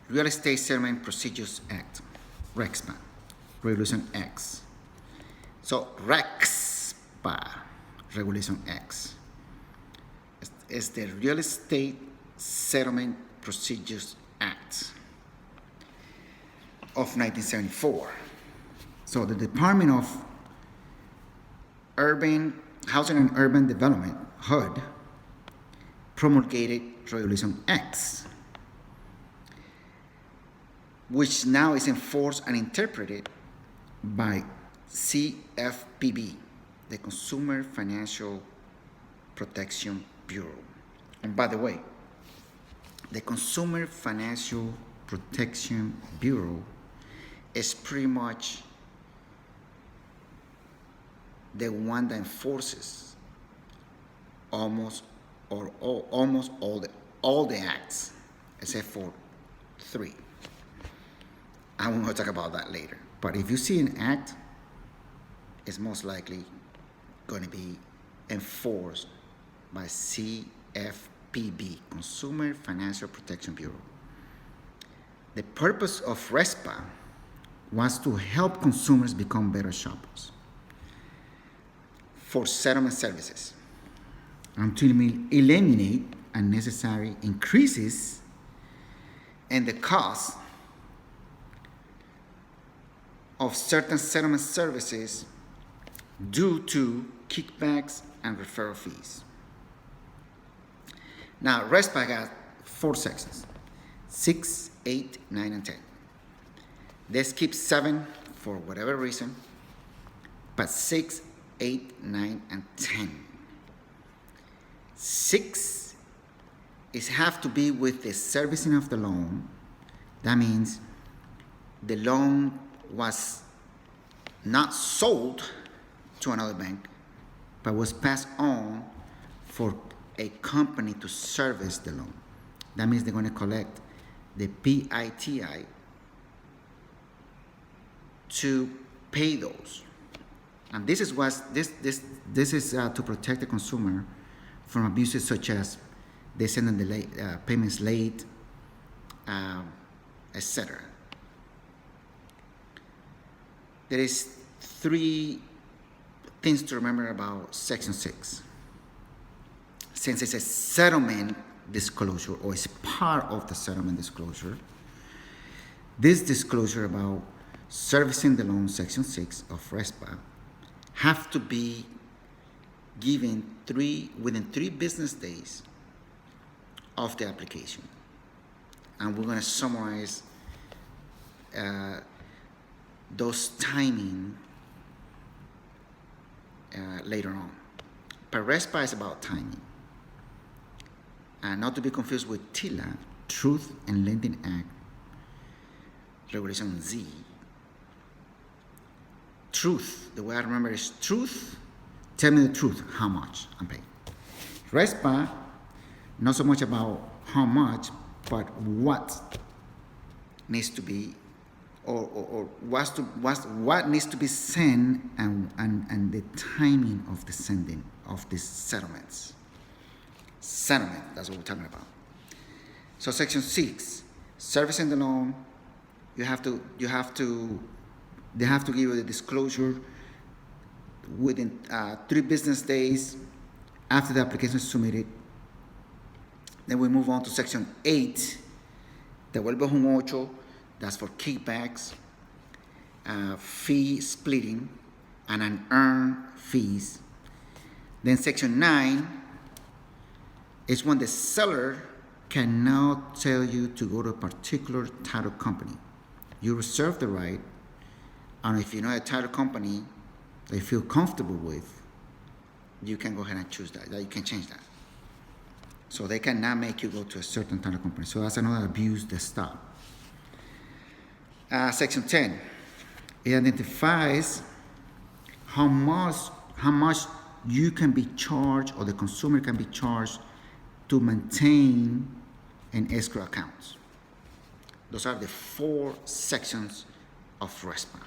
Real Estate Settlement Procedures Act, RESPA, Regulation X. So RESPA, Regulation X, is the Real Estate Settlement Procedures Act of 1974. So the Department of Housing and Urban Development, HUD, promulgated Regulation X, which now is enforced and interpreted by CFPB, the Consumer Financial Protection Bureau. And by the way, the Consumer Financial Protection Bureau is pretty much the one that enforces almost all the acts except for 3. I'm going to talk about that later. But if you see an act, it's most likely going to be enforced by CFPB, Consumer Financial Protection Bureau. The purpose of RESPA was to help consumers become better shoppers for settlement services and to eliminate unnecessary increases in the cost of certain settlement services due to kickbacks and referral fees. Now, RESPA got 4 sections, 6, 8, 9, and 10. They skip 7 for whatever reason, but 6, 8, 9, and 10. 6 have to be with the servicing of the loan. That means the loan was not sold to another bank, but was passed on for a company to service the loan. That means they're going to collect the PITI to pay those. And this is to protect the consumer from abuses such as they send them the payments late, etc. There is 3 things to remember about Section 6. Since it's a settlement disclosure, or it's part of the settlement disclosure, this disclosure about servicing the loan, Section 6 of RESPA, have to be given within 3 business days of the application. And we're going to summarize those timing later on. But RESPA is about timing. And not to be confused with TILA, Truth in Lending Act, Regulation Z. Truth, the way I remember is truth, tell me the truth, how much I'm paying. RESPA, not so much about how much, but what needs to be, or what needs to be sent, and the timing of the sending of these settlements. Settlement, that's what we're talking about. So Section 6, servicing the loan, they have to give you the disclosure within 3 business days after the application is submitted. Then we move on to Section 8, devuelves un 8, that's for kickbacks, fee splitting, and unearned fees. Then Section 9 is when the seller can now tell you to go to a particular title company. You reserve the right, and if you know a title company that you feel comfortable with, you can go ahead and choose that. You can change that. So they cannot make you go to a certain title company. So that's another abuse that stops. Section 10, it identifies how much you can be charged, or the consumer can be charged, to maintain an escrow account. Those are the 4 sections of RESPA.